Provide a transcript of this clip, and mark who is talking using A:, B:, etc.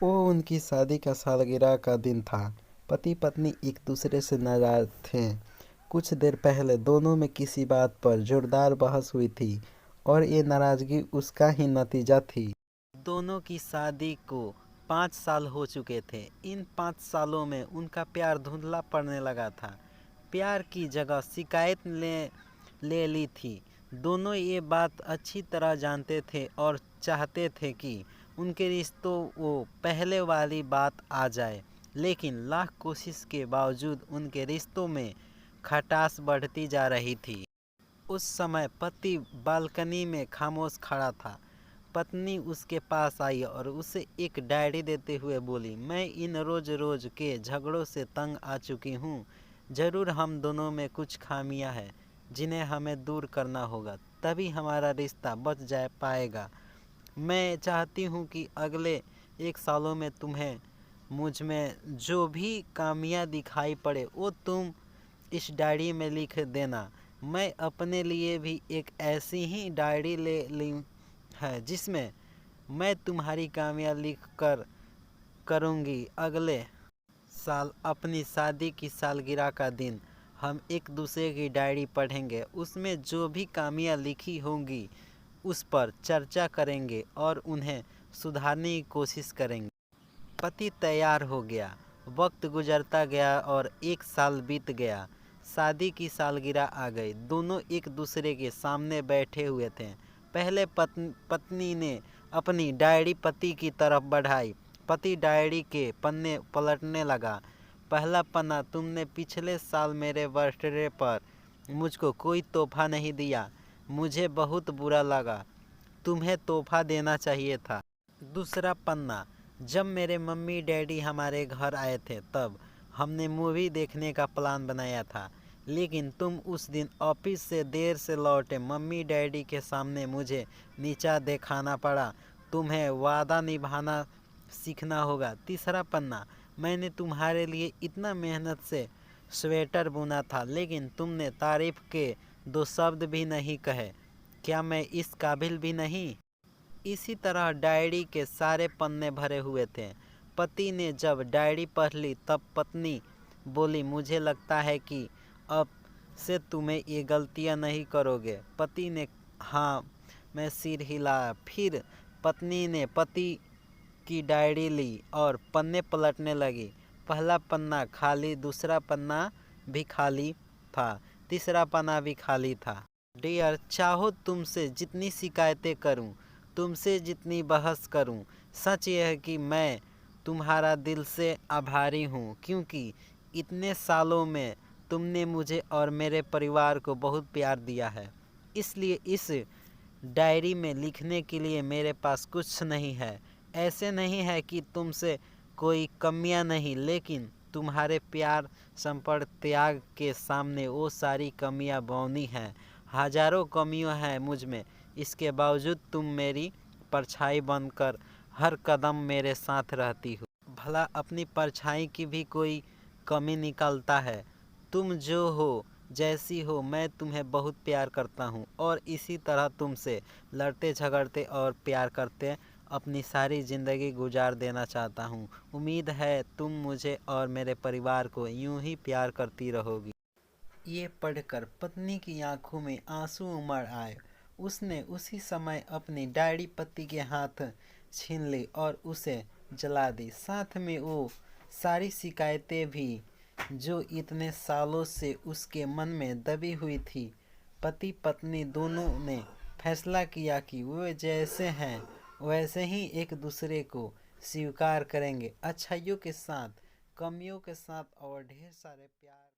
A: वो उनकी शादी का सालगिरह का दिन था। पति पत्नी एक दूसरे से नाराज थे। कुछ देर पहले दोनों में किसी बात पर जोरदार बहस हुई थी और ये नाराजगी उसका ही नतीजा थी। दोनों की शादी को 5 साल हो चुके थे। इन 5 सालों में उनका प्यार धुंधला पड़ने लगा था। प्यार की जगह शिकायत ले ली थी। दोनों ये बात अच्छी तरह जानते थे और चाहते थे कि उनके रिश्तों वो पहले वाली बात आ जाए, लेकिन लाख कोशिश के बावजूद उनके रिश्तों में खटास बढ़ती जा रही थी। उस समय पति बालकनी में खामोश खड़ा था। पत्नी उसके पास आई और उसे एक डायरी देते हुए बोली, मैं इन रोज रोज के झगड़ों से तंग आ चुकी हूँ। जरूर हम दोनों में कुछ खामियां हैं जिन्हें हमें दूर करना होगा, तभी हमारा रिश्ता बच जा पाएगा। मैं चाहती हूँ कि अगले 1 सालों में तुम्हें मुझ में जो भी खामियां दिखाई पड़े वो तुम इस डायरी में लिख देना। मैं अपने लिए भी एक ऐसी ही डायरी ले ली है जिसमें मैं तुम्हारी खामियां लिख कर करूँगी। अगले साल अपनी शादी की सालगिरह का दिन हम एक दूसरे की डायरी पढ़ेंगे। उसमें जो भी खामियां लिखी होंगी उस पर चर्चा करेंगे और उन्हें सुधारने की कोशिश करेंगे। पति तैयार हो गया। वक्त गुजरता गया और 1 साल बीत गया। शादी की सालगिरह आ गई। दोनों एक दूसरे के सामने बैठे हुए थे। पहले पत्नी ने अपनी डायरी पति की तरफ बढ़ाई। पति डायरी के पन्ने पलटने लगा। पहला पन्ना, तुमने पिछले साल मेरे बर्थडे पर मुझको कोई तोहफा नहीं दिया। मुझे बहुत बुरा लगा। तुम्हें तोहफा देना चाहिए था। दूसरा पन्ना, जब मेरे मम्मी डैडी हमारे घर आए थे तब हमने मूवी देखने का प्लान बनाया था, लेकिन तुम उस दिन ऑफिस से देर से लौटे। मम्मी डैडी के सामने मुझे नीचा दिखाना पड़ा। तुम्हें वादा निभाना सीखना होगा। तीसरा पन्ना, मैंने तुम्हारे लिए इतना मेहनत से स्वेटर बुना था, लेकिन तुमने तारीफ के 2 शब्द भी नहीं कहे। क्या मैं इस काबिल भी नहीं? इसी तरह डायरी के सारे पन्ने भरे हुए थे। पति ने जब डायरी पढ़ ली तब पत्नी बोली, मुझे लगता है कि अब से तुम्हें ये गलतियां नहीं करोगे। पति ने हाँ मैं सिर हिलाया। फिर पत्नी ने पति की डायरी ली और पन्ने पलटने लगी। पहला पन्ना खाली, दूसरा पन्ना भी खाली था, तीसरा पन्ना भी खाली था। डियर, चाहो तुमसे जितनी शिकायतें करूं, तुमसे जितनी बहस करूं, सच यह है कि मैं तुम्हारा दिल से आभारी हूं, क्योंकि इतने सालों में तुमने मुझे और मेरे परिवार को बहुत प्यार दिया है। इसलिए इस डायरी में लिखने के लिए मेरे पास कुछ नहीं है। ऐसे नहीं है कि तुमसे कोई कमियां नहीं, लेकिन तुम्हारे प्यार, समर्पण, त्याग के सामने वो सारी कमियां बौनी हैं। हजारों कमियां हैं मुझ में, इसके बावजूद तुम मेरी परछाई बनकर हर कदम मेरे साथ रहती हो। भला अपनी परछाई की भी कोई कमी निकालता है? तुम जो हो, जैसी हो, मैं तुम्हें बहुत प्यार करता हूँ और इसी तरह तुमसे लड़ते झगड़ते और प्यार करते अपनी सारी ज़िंदगी गुजार देना चाहता हूँ। उम्मीद है तुम मुझे और मेरे परिवार को यूं ही प्यार करती रहोगी। ये पढ़कर पत्नी की आंखों में आंसू उमड़ आए। उसने उसी समय अपनी डायरी पति के हाथ छीन ली और उसे जला दी। साथ में वो सारी शिकायतें भी जो इतने सालों से उसके मन में दबी हुई थी। पति पत्नी दोनों ने फैसला किया कि वे जैसे हैं वैसे ही एक दूसरे को स्वीकार करेंगे, अच्छाइयों के साथ, कमियों के साथ और ढेर सारे प्यार।